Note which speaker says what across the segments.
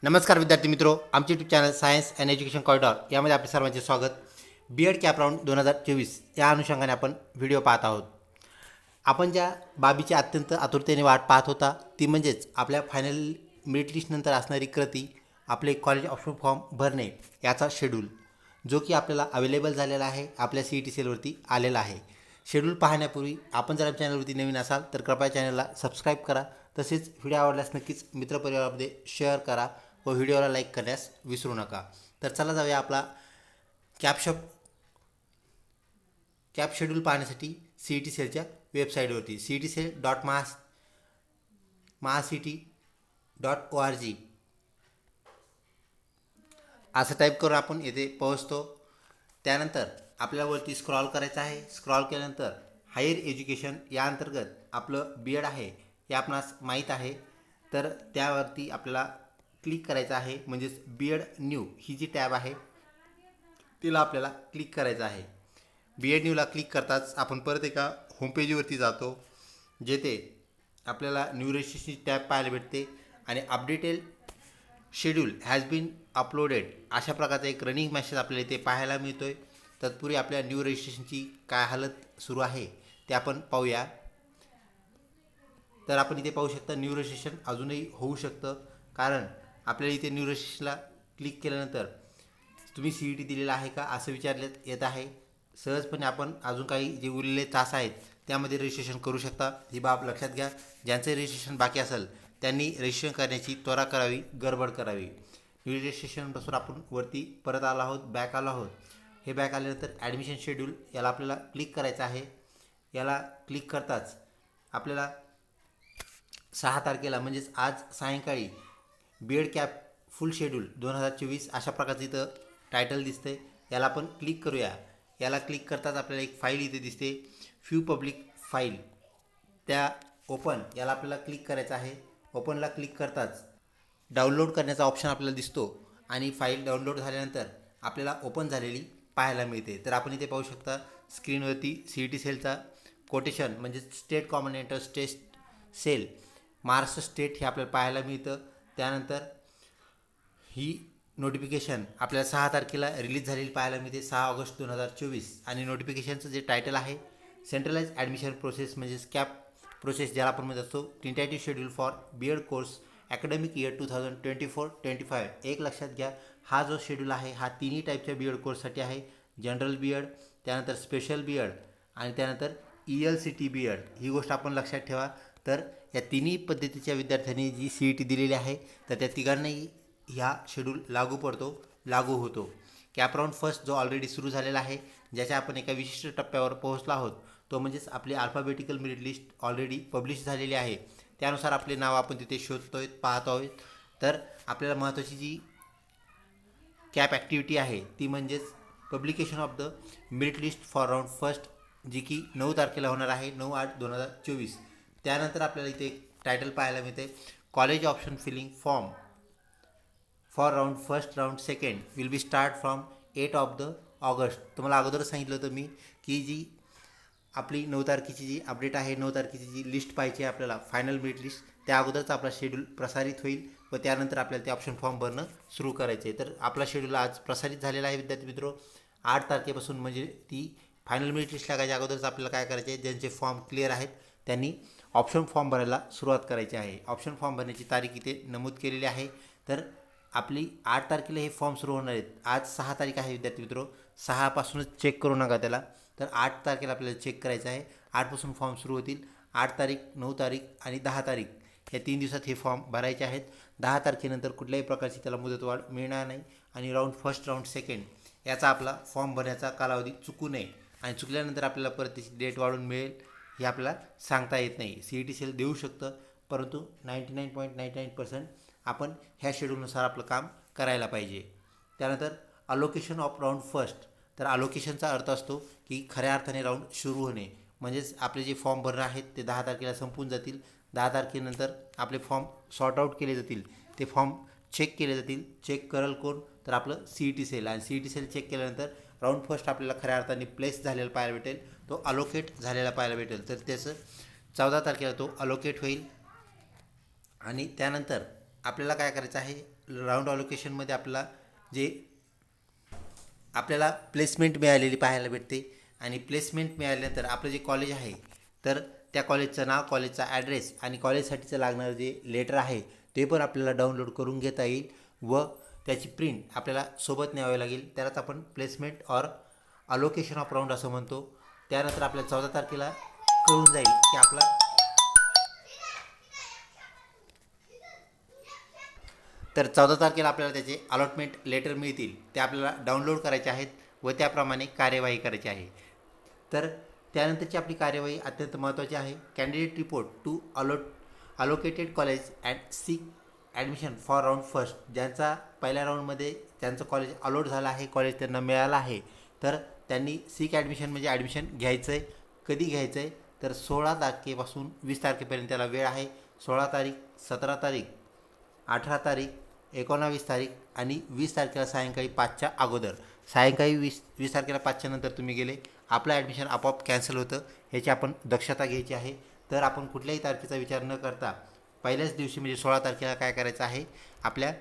Speaker 1: नमस्कार विद्यार्थी मित्रो, आमचे YouTube channel science and education corridor यामध्ये आपले सर्वांचे स्वागत. बीएड कॅप राऊंड 2024 या अनुषंगाने आपण व्हिडिओ पाहत आहोत. आपण ज्या बाबीची अत्यंत आतुरतेने वाट पाहत होता ती म्हणजेच आपल्या फायनल मेरिट लिस्टनंतर असणारी कृती, आपले कॉलेज ऑप्शन फॉर्म भरणे याचा शेड्यूल, जो की आपल्याला अवेलेबल झालेला आहे, आपल्या CET सेलवरती आलेला आहे. शेड्यूल पाहण्यापूर्वी आपण जर आमच्या चॅनलवरती नवीन असाल तर कृपया चॅनलला सबस्क्राईब करा. तसेच व्हिडिओ आवडल्यास नक्कीच मित्रपरिवारामध्ये शेअर करा व व्हिडिओला लाईक करण्यास विसरू नका. तर चला जाऊया आपला कॅप शेड्यूल पाहण्यासाठी CET सेलच्या वेबसाईटवरती cetcell.mahacity.org असं टाईप करून आपण येथे पोहोचतो. त्यानंतर आपल्याला वरती स्क्रॉल करायचं आहे. स्क्रॉल केल्यानंतर हायर एज्युकेशन या अंतर्गत आपलं बीएड आहे हे आपणास माहीत आहे, तर त्यावरती आपल्याला क्लिक करायचं आहे. म्हणजेच बीएड न्यू ही जी टॅब आहे तिला आपल्याला क्लिक करायचं आहे. बीएड न्यूला क्लिक करताच आपण परत एका होमपेजवरती जातो, जेथे आपल्याला न्यू रजिस्ट्रेशनची टॅब पाहायला भेटते आणि updated schedule has been uploaded अशा प्रकारचा एक रनिंग मेसेज आपल्याला इथे पाहायला मिळतो आहे. तत्पूर्वी आपल्या न्यू रजिस्ट्रेशनची काय हालत सुरू आहे ते आपण पाहूया. तर आपण इथे पाहू शकता न्यू रजिस्ट्रेशन अजूनही होऊ शकतं, कारण आपल्याला इथे न्यू रजिस्ट्रेशनला क्लिक केल्यानंतर तुम्ही CET दिलेला आहे का असं विचारण्यात येत आहे. सहजपणे आपण अजून काही जे उरलेले तास आहेत त्यामध्ये रजिस्ट्रेशन करू शकता. ही बाब लक्षात घ्या. ज्यांचे रजिस्ट्रेशन बाकी असेल त्यांनी रजिस्ट्रेशन करण्याची त्वरा करावी, गडबड करावी. न्यू रजिस्ट्रेशनपासून आपण वरती परत आलो आहोत, बॅक आलो आहोत. हे बॅक आल्यानंतर ॲडमिशन शेड्यूल याला आपल्याला क्लिक करायचं आहे. याला क्लिक करताच आपल्याला 6 तारखेला म्हणजेच आज सायंकाळी बीएड कॅप फुल शेड्यूल 2024 अशा प्रकारचं इथं टायटल दिसतंय. याला आपण क्लिक करूया. याला क्लिक करताच आपल्याला एक फाईल इथे दिसते, फ्यू पब्लिक फाईल. त्या ओपन याला आपल्याला क्लिक करायचं आहे. ओपनला क्लिक करताच डाउनलोड करण्याचा ऑप्शन आपल्याला दिसतो आणि फाईल डाउनलोड झाल्यानंतर आपल्याला ओपन झालेली पाहायला मिळते. तर आपण इथे पाहू शकता स्क्रीनवरती CET सेलचा कोटेशन म्हणजे state common entrance test cell Maharashtra state हे आपल्याला पाहायला मिळतं. त्यानंतर ही नोटिफिकेशन आपल्याला 6 तारखेला रिलीज झालेली पाहायला मिळते, 6 ऑगस्ट 2024. आणि नोटिफिकेशनचं जे टायटल आहे सेंट्रलाइज ॲडमिशन प्रोसेस म्हणजेच कॅप प्रोसेस ज्याला आपण म्हणत असतो, tentative schedule for BEd course academic year 2024-25. एक लक्षात घ्या, हा जो शेड्यूल आहे हा तिन्ही टाईपच्या बीएड कोर्ससाठी आहे. जनरल बीएड, त्यानंतर स्पेशल बीएड आणि त्यानंतर ELCT बीएड. ही गोष्ट आपण लक्षात ठेवा. तर या तिन्ही पद्धतीच्या विद्यार्थ्यांनी जी CET दिलेली आहे तर त्या तिघांनाही ह्या शेड्यूल लागू होतो. कॅप राऊंड फर्स्ट जो ऑलरेडी सुरू झालेला आहे, ज्याच्या आपण एका विशिष्ट टप्प्यावर पोहोचलो आहोत, तो म्हणजेच आपली alphabetical merit list already publish झालेली आहे. त्यानुसार आपले नाव आपण तिथे शोधतो आहेत, पाहतो आहोत. तर आपल्याला महत्त्वाची जी कॅप ॲक्टिव्हिटी आहे ती म्हणजेच publication of the merit list for round first, जी की 9 तारखेला होणार आहे, 9/8/2024. त्यानंतर आपल्याला इथे एक टायटल पाहायला मिळते, college option filling form for round first round second will be start from 8 August. तुम्हाला अगोदरच सांगितलं होतं मी की जी आपली 9 तारखेची जी अपडेट आहे, 9 तारखेची जी लिस्ट पाहिजे आपल्याला फायनल मेरिट लिस्ट, त्या अगोदरच आपला शेड्यूल प्रसारित होईल व त्यानंतर आपल्याला ते ऑप्शन फॉर्म भरणं सुरू करायचे आहे. तर आपला शेड्यूल आज प्रसारित झालेला आहे विद्यार्थी मित्रो. 8 तारखेपासून म्हणजे ती फायनल मेरिट लिस्ट लागायच्या अगोदरच आपल्याला काय करायचे आहे, ज्यांचे फॉर्म क्लिअर आहेत त्यांनी ऑप्शन फॉर्म भरायला सुरुवात करायची आहे. ऑप्शन फॉर्म भरण्याची तारीख इथे नमूद केलेली आहे. तर आपली 8 तारखेला हे फॉर्म सुरू होणार आहेत. आज 6 तारीख आहे विद्यार्थी मित्रो, 6पासूनच चेक करू नका त्याला. तर 8 तारखेला आपल्याला चेक करायचं आहे. 8पासून फॉर्म सुरू होतील. 8 तारीख, 9 तारीख आणि 10 तारीख या 3 दिवसात हे फॉर्म भरायचे आहेत. 10 तारखेनंतर कुठल्याही प्रकारची त्याला मुदतवाढ मिळणार नाही आणि राऊंड फर्स्ट राऊंड सेकंड याचा आपला फॉर्म भरण्याचा कालावधी चुकू नये आणि चुकल्यानंतर आपल्याला परत त्याची डेट वाढून मिळेल हे आपल्याला सांगता येत नाही. CET सेल देऊ शकतं, परंतु 99.99% आपण ह्या शेड्यूलनुसार आपलं काम करायला पाहिजे. त्यानंतर अलोकेशन ऑफ राऊंड फर्स्ट. तर अलोकेशनचा अर्थ असतो की खऱ्या अर्थाने राऊंड सुरू होणे, म्हणजेच आपले जे फॉर्म भरणं आहेत ते 10 तारखेला संपून जातील. 10 तारखेनंतर आपले फॉर्म सॉर्ट आऊट केले जातील, ते फॉर्म चेक केले जातील. चेक करेल कोण, तर आपलं CET सेल. आणि CET सेल चेक केल्यानंतर राऊंड फर्स्ट आपल्याला खऱ्या अर्थाने प्लेस झालेला पाहायला भेटेल, तो अलोकेट झालेला पाहायला भेटेल. तर त्याचं 14 तारखेला तो अलोकेट होईल आणि त्यानंतर आपल्याला काय करायचं आहे, राऊंड अलोकेशनमध्ये आपल्याला प्लेसमेंट मिळालेली पाहायला भेटते आणि प्लेसमेंट मिळाल्यानंतर आपलं जे कॉलेज आहे तर त्या कॉलेजचं नाव, कॉलेजचा ॲड्रेस आणि कॉलेजसाठीचं लागणारं जे लेटर आहे ते पण आपल्याला डाउनलोड करून घेता येईल व त्याची प्रिंट आपल्याला सोबत न्यावी लागेल. त्यालाच आपण placement or allocation of round असं म्हणतो. त्यानंतर आपल्याला 14 तारखेला कळून जाईल की तर 14 तारखेला आपल्याला त्याचे अलॉटमेंट लेटर मिळतील. ते आपल्याला डाउनलोड करायचे आहेत व त्याप्रमाणे कार्यवाही करायची आहे. तर त्यानंतरची आपली कार्यवाही अत्यंत महत्त्वाची आहे. Candidate report to allocated college and seek admission for round first. ज्यांचा पहिल्या राऊंडमध्ये ज्यांचं कॉलेज अलॉट झालं आहे, कॉलेज त्यांना मिळालं आहे, तर त्यांनी सीक ॲडमिशन म्हणजे ॲडमिशन घ्यायचं आहे. कधी घ्यायचं आहे तर 16 तारखेपासून 20 तारखेपर्यंत त्याला वेळ आहे. 16 तारीख, 17 तारीख, 18 तारीख, 19 तारीख आणि 20 तारखेला सायंकाळी 5च्या अगोदर. सायंकाळी 20 तारखेला 5च्या नंतर तुम्ही गेले, आपलं ॲडमिशन आपोआप कॅन्सल होतं. ह्याची आपण दक्षता घ्यायची आहे. तर आपण कुठल्याही तारखेचा विचार न करता पहिल्याच दिवशी म्हणजे 16 तारखेला काय करायचं आहे, आपल्या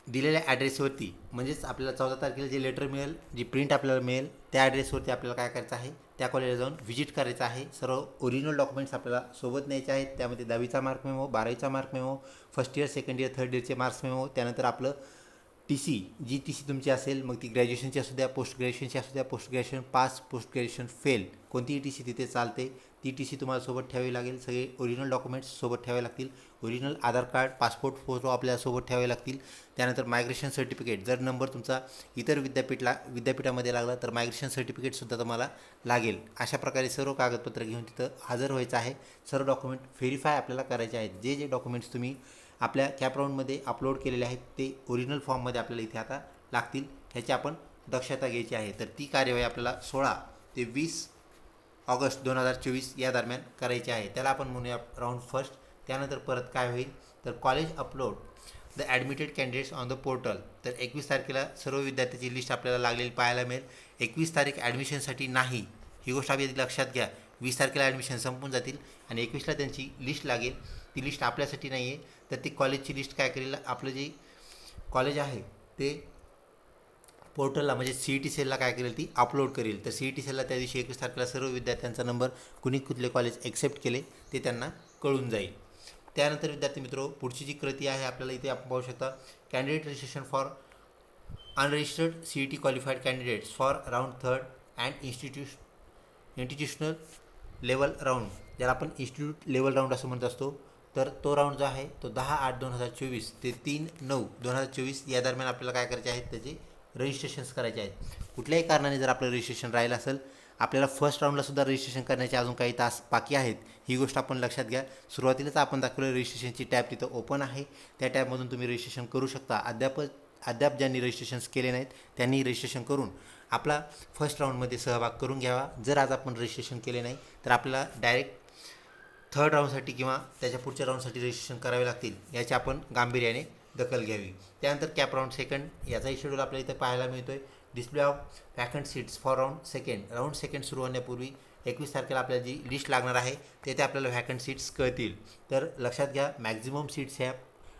Speaker 1: दिलेल्या ॲड्रेसवरती म्हणजेच आपल्याला 14 तारखेला जे लेटर मिळेल, जी प्रिंट आपल्याला मिळेल त्या ॲड्रेसवरती आपल्याला काय करायचं आहे, त्या कॉलेजला जाऊन व्हिजिट करायचं आहे. सर्व ओरिजिनल डॉक्युमेंट्स आपल्याला सोबत न्यायचे आहेत. त्यामध्ये 10वीचा मार्क मेमो, 12वीचा mark memo, first year, second year, third इयरचे मार्क्स मेमो, त्यानंतर आपलं TC, जी TC तुमची असेल, मग ती ग्रॅज्युएशनची असू द्या, पोस्ट ग्रॅज्युएशनची असू द्या, post graduation pass, post graduation fail, कोणतीही TC तिथे चालते. ती TC तुम्हाला सोबत ठेवावी लागेल. सगळे ओरिजिनल डॉक्युमेंट्स सोबत ठेवावे लागतील. ओरिजिनल आधार कार्ड, पासपोर्ट फोटो आपल्याला सोबत ठेवावे लागतील. त्यानंतर मायग्रेशन सर्टिफिकेट, जर नंबर तुमचा इतर विद्यापीठामध्ये लागला तर मायग्रेशन सर्टिफिकेटसुद्धा तुम्हाला लागेल. अशा प्रकारे सर्व कागदपत्र घेऊन तिथं हजर व्हायचं आहे. सर्व डॉक्युमेंट व्हेरीफाय आपल्याला करायचे आहेत. जे जे डॉक्युमेंट्स तुम्ही आपल्या कॅप राऊंडमध्ये अपलोड केलेले आहेत ते ओरिजिनल फॉर्ममध्ये आपल्याला इथे आता लागतील. ह्याची आपण दक्षता घ्यायची आहे. तर ती कार्यवाही आपल्याला 16 ते 20 ऑगस्ट 2024 या दरम्यान करायची आहे. त्याला आपण म्हणूया राऊंड फर्स्ट. त्यानंतर परत काय होईल तर college upload the admitted candidates on the portal. तर 21 तारखेला सर्व विद्यार्थ्याची लिस्ट आपल्याला लागलेली पाहायला मिळेल. 21 तारीख ॲडमिशनसाठी नाही, ही गोष्ट आधी लक्षात घ्या. 20 तारखेला ॲडमिशन संपून जातील आणि 21ला त्यांची लिस्ट लागेल. ती लिस्ट आपल्यासाठी नाही आहे, तर ती कॉलेजची लिस्ट काय करेल, आपलं जे कॉलेज आहे ते पोर्टलला म्हणजे CET सेलला काय करेल, ती अपलोड करेल. तर CET सेलला त्या दिवशी 21 तारखेला सर्व विद्यार्थ्यांचा नंबर कुठले कॉलेज एक्सेप्ट केले ते त्यांना कळून जाईल. त्यानंतर विद्यार्थी मित्रो, पुढची जी कृती आहे आपल्याला इथे आपण पाहू शकता, candidate registration for unregistered CET qualified candidates for round third and institutional level round, ज्याला आपण इन्स्टिट्यूट लेवल राऊंड असं म्हणत असतो. तर तो राऊंड जो आहे तो 10/8/2024 ते 3/9/2024 या दरम्यान आपल्याला काय करायचे आहेत, त्याचे रजिस्ट्रेशन्स करायचे आहेत. कुठल्याही कारणाने जर आपलं रजिस्ट्रेशन राहिलं असेल, आपल्याला फर्स्ट राऊंडलासुद्धा रजिस्ट्रेशन करण्याचे अजून काही तास बाकी आहेत, ही गोष्ट आपण लक्षात घ्या. सुरुवातीलाच आपण दाखवलं रजिस्ट्रेशनची टॅब तिथं ओपन आहे, त्या टॅबमधून तुम्ही रजिस्ट्रेशन करू शकता. अद्याप ज्यांनी रजिस्ट्रेशन्स केले नाहीत त्यांनी रजिस्ट्रेशन करून आपला फर्स्ट राऊंडमध्ये सहभाग करून घ्यावा. जर आज आपण रजिस्ट्रेशन केले नाही तर आपल्याला डायरेक्ट थर्ड राऊंडसाठी किंवा त्याच्या पुढच्या राऊंडसाठी रजिस्ट्रेशन करावे लागतील. याची आपण गांभीर्याने दखल घ्यावी. त्यानंतर कॅप राऊंड सेकंड याचाही शेड्यूल आपल्याला इथं पाहायला मिळतो आहे. Display of vacant seats for round second सुरू होण्यापूर्वी 21 तारखेला आपल्याला जी लिस्ट लागणार आहे तेथे आपल्याला व्हॅकंट सीट्स कळतील. तर लक्षात घ्या, मॅक्झिमम सीट्स ह्या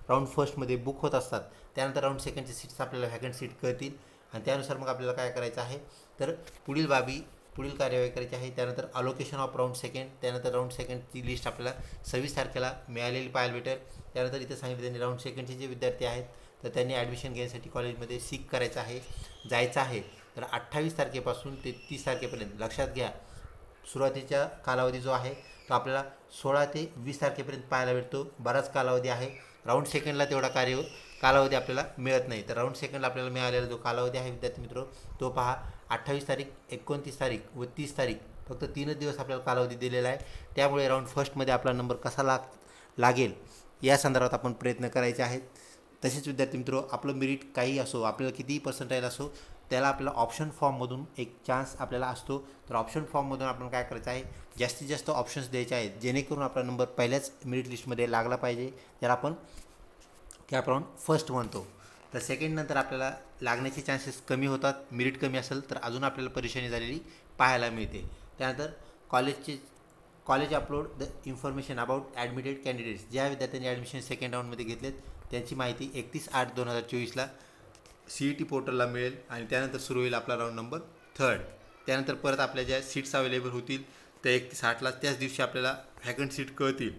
Speaker 1: राऊंड फर्स्टमध्ये बुक होत असतात. त्यानंतर राऊंड सेकंडचे सीट्स आपल्याला व्हॅकंट सीट कळतील आणि त्यानुसार मग आपल्याला काय करायचं आहे, तर पुढील कार्यवाही करायची आहे. त्यानंतर अलोकेशन ऑफ राऊंड सेकंड, त्यानंतर राऊंड सेकंडची लिस्ट आपल्याला 26 तारखेला मिळालेली पाहायला भेटेल. त्यानंतर इथे सांगितलं त्यांनी राऊंड सेकंडचे जे विद्यार्थी आहेत तर त्यांनी ॲडमिशन घेण्यासाठी कॉलेजमध्ये सीक करायचं आहे, जायचं आहे. तर 28 तारखेपासून ते 30 तारखेपर्यंत लक्षात घ्या, सुरुवातीचा कालावधी जो आहे तो आपल्याला 16 ते 20 तारखेपर्यंत पाहायला भेटतो. बराच कालावधी आहे. राऊंड सेकंडला तेवढा कालावधी आपल्याला मिळत नाही. तर राऊंड सेकंडला आपल्याला मिळालेला जो कालावधी आहे विद्यार्थी मित्र तो पहा, 28 तारीख, 29 तारीख व 30 तारीख, फक्त 3च दिवस आपल्याला कालावधी दिलेला आहे. त्यामुळे राऊंड फर्स्टमध्ये आपला नंबर कसा लागेल या संदर्भात आपण प्रयत्न करायचे आहेत. तसेच विद्यार्थी मित्र, आपलं मेरिट काही असो, आपल्याला कितीही पर्सेंटाईल असो, त्याला आपल्याला ऑप्शन फॉर्ममधून एक चान्स आपल्याला असतो. तर ऑप्शन फॉर्ममधून आपण काय करायचं आहे, जास्तीत जास्त ऑप्शन्स द्यायचे आहेत जेणेकरून आपला नंबर पहिल्याच मेरिट लिस्टमध्ये लागला पाहिजे, ज्याला आपण कॅप राऊंड फर्स्ट म्हणतो. तर सेकंड नंतर आपल्याला लागण्याचे चान्सेस कमी होतात. मेरिट कमी असेल तर अजून आपल्याला परेशानी झालेली पाहायला मिळते. त्यानंतर college upload the information about admitted candidates. ज्या विद्यार्थ्यांनी ॲडमिशन सेकंड राऊंडमध्ये घेतलेत त्यांची माहिती 31/8/2024ला CET पोर्टलला मिळेल आणि त्यानंतर सुरू होईल आपला राऊंड नंबर 3. त्यानंतर परत आपल्या ज्या सीट्स अवेलेबल होतील त्या 31/8ला त्याच दिवशी आपल्याला व्हॅकंट सीट कळतील,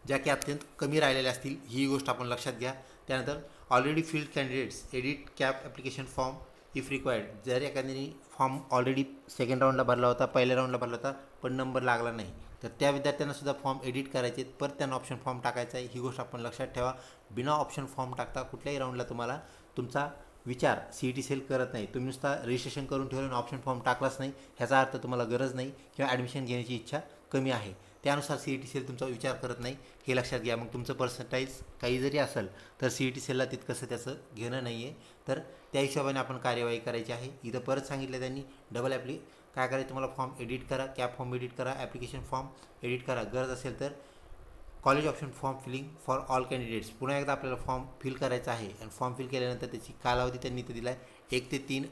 Speaker 1: ज्या की अत्यंत कमी राहिलेल्या असतील. ही गोष्ट आपण लक्षात घ्या. त्यानंतर already field candidates edit cap application form if required. जर एखाद्याने फॉर्म ऑलरेडी सेकंड राऊंडला भरला होता, पहिल्या राऊंडला भरला होता पण नंबर लागला नाही, तर त्या विद्यार्थ्यांना सुद्धा फॉर्म एडिट करायचे, परत त्यांना ऑप्शन फॉर्म टाकायचा आहे. ही गोष्ट आपण लक्षात ठेवा. बिना ऑप्शन फॉर्म टाकता कुठल्याही राऊंडला तुम्हाला तुमचा विचार CET सेल करत नाही. तुम्ही नुसता रजिस्ट्रेशन करून ठेवलं आणि ऑप्शन फॉर्म टाकलाच नाही, ह्याचा अर्थ तुम्हाला गरज नाही किंवा ॲडमिशन घेण्याची इच्छा कमी आहे. त्यानुसार CET सेल तुमचा विचार करत नाही, हे लक्षात घ्या. मग तुमचं पर्सेंटाईज काही जरी असेल तर CET सेलला तितकंसं त्याचं घेणं नाही आहे. तर त्या हिशोबाने आपण कार्यवाही करायची आहे. इथं परत सांगितलं त्यांनी डबल काय करायचं, तुम्हाला फॉर्म एडिट करा, कॅप फॉर्म एडिट करा, ॲप्लिकेशन फॉर्म एडिट करा. गरज असेल तर college option form filling for all candidates. पुन्हा एकदा आपल्याला फॉर्म फिल करायचा आहे आणि फॉर्म फिल केल्यानंतर त्याची कालावधी त्यांनी इथं दिला आहे 1 ते 3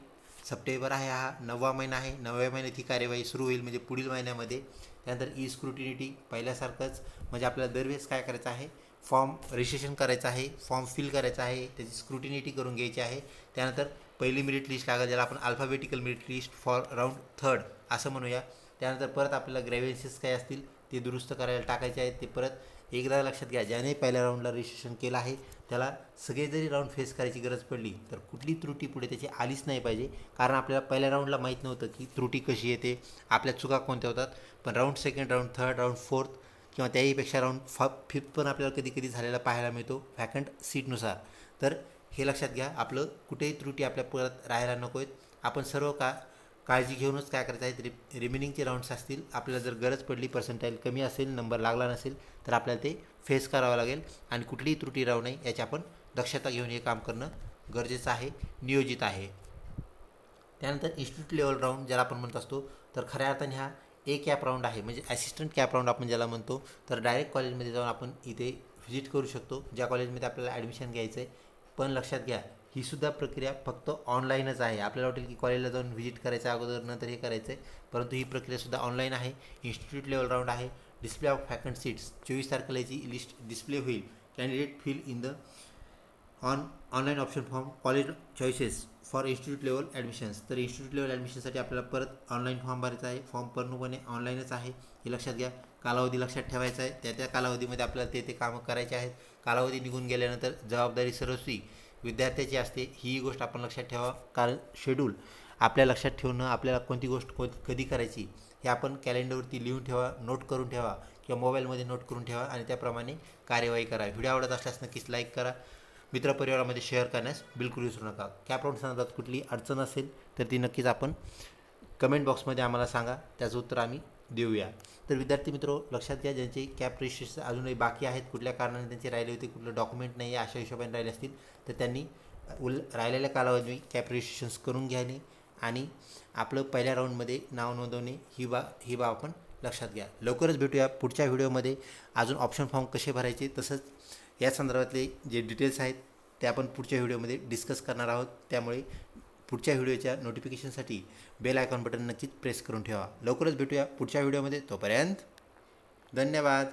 Speaker 1: सप्टेंबर आहे. हा 9वा महिना आहे. 9व्या महिन्यात ही कार्यवाही सुरू होईल, म्हणजे पुढील महिन्यामध्ये. त्यानंतर स्क्रुटिनिटी पहिल्यासारखंच, म्हणजे आपल्याला दरवेळेस काय करायचं आहे, फॉर्म रजिस्ट्रेशन करायचं आहे, फॉर्म फिल करायचा आहे, त्याची स्क्रुटिनिटी करून घ्यायची आहे. त्यानंतर पहिली मेरिट लिस्ट लागेल, ज्याला आपण alphabetical merit list for round 3 असं म्हणूया. त्यानंतर परत आपल्याला ग्रॅव्हियन्सेस काय असतील ते दुरुस्त करायला टाकायचे आहेत. ते परत एकदा लक्षात घ्या, ज्याने पहिल्या राऊंडला रजिस्ट्रेशन केलं आहे त्याला सगळे जरी राऊंड फेस करायची गरज पडली तर कुठली त्रुटी पुढे त्याची आलीच नाही पाहिजे. कारण आपल्याला पहिल्या राऊंडला माहीत नव्हतं की त्रुटी कशी येते, आपल्या चुका कोणत्या होतात. पण राऊंड 2, राऊंड 3, राऊंड 4 किंवा त्याहीपेक्षा राऊंड 5 पण आपल्याला कधी कधी झालेला पाहायला मिळतो व्हॅकंट सीटनुसार. तर हे लक्षात घ्या, आपलं कुठेही त्रुटी आपल्या परत राहायला नको आहेत. आपण सर्व काळजी घेऊनच काय करायचं आहे, रिमेनिंगचे राऊंड्स असतील, आपल्याला जर गरज पडली, पर्सेंटाईल कमी असेल, नंबर लागला नसेल तर आपल्याला ते फेस करावं लागेल आणि कुठलीही त्रुटी राहू नये याची आपण दक्षता घेऊन हे काम करणं गरजेचं आहे, नियोजित आहे. त्यानंतर इन्स्टिट्यूट लेवल राऊंड ज्याला आपण म्हणत असतो, तर खऱ्या अर्थाने हा कॅप राऊंड आहे, म्हणजे असिस्टंट कॅप राऊंड आपण ज्याला म्हणतो. तर डायरेक्ट कॉलेजमध्ये जाऊन आपण इथे व्हिजिट करू शकतो, ज्या कॉलेजमध्ये आपल्याला ॲडमिशन घ्यायचं आहे. पण लक्षात घ्या, ही सुद्धा प्रक्रिया फक्त ऑनलाईनच आहे. आपल्याला वाटेल की कॉलेजला जाऊन व्हिजिट करायचं अगोदर नंतर हे करायचं आहे, परंतु ही प्रक्रियासुद्धा ऑनलाईन आहे. इन्स्टिट्यूट लेवल राऊंड आहे. डिस्प्ले ऑफ व्हॅकंट सीट्स 24 तारखेला याची लिस्ट डिस्प्ले होईल. Candidate fill in the online option form college choices for institute level admissions. तर इन्स्टिट्यूट लेवल ॲडमिशनसाठी आपल्याला परत ऑनलाईन फॉर्म भरायचा आहे. फॉर्म पूर्णपणे ऑनलाईनच आहे, हे लक्षात घ्या. कालावधी लक्षात ठेवायचा आहे, त्या कालावधीमध्ये आपल्याला ते कामं करायचे आहेत. कालावधी निघून गेल्यानंतर जबाबदारी सर्वस्वी विद्यार्थ्याची असते, ही गोष्ट आपण लक्षात ठेवा. कारण शेड्यूल आपल्या लक्षात ठेवणं, आपल्याला कोणती गोष्ट कधी करायची हे आपण कॅलेंडरवरती लिहून ठेवा, नोट करून ठेवा किंवा मोबाईलमध्ये नोट करून ठेवा आणि त्याप्रमाणे कार्यवाही करा. व्हिडिओ आवडत असल्यास नक्कीच लाईक करा, मित्रपरिवारामध्ये शेअर करण्यास बिलकुल विसरू नका. कॅप राऊंड संदर्भात कुठली अडचण असेल तर ती नक्कीच आपण कमेंट बॉक्समध्ये आम्हाला सांगा, त्याचं उत्तर आम्ही देऊया. तर विद्यार्थी मित्रो, लक्षात घ्या, ज्यांचे कॅप रजिस्ट्रेशन अजूनही बाकी आहेत, कुठल्या कारणाने त्यांचे राहिले होते, कुठलं डॉक्युमेंट नाही आहे, अशा हिशोबाने राहिले असतील तर त्यांनी राहिलेल्या कालावधी कॅप रजिस्ट्रेशन्स करून घ्याने आणि आपलं पहिल्या राऊंडमध्ये नाव नोंदवणे ही बाब आपण लक्षात घ्या. लवकरच भेटूया पुढच्या व्हिडिओमध्ये. अजून ऑप्शन फॉर्म कसे भरायचे तसंच या संदर्भातले जे डिटेल्स आहेत ते आपण पुढच्या व्हिडिओमध्ये डिस्कस करणार आहोत. त्यामुळे पुढच्या व्हिडिओच्या नोटिफिकेशनसाठी बेल आयकॉन बटन नक्कीच प्रेस करून ठेवा. लवकरच भेटूया पुढच्या व्हिडिओमध्ये. तोपर्यंत धन्यवाद.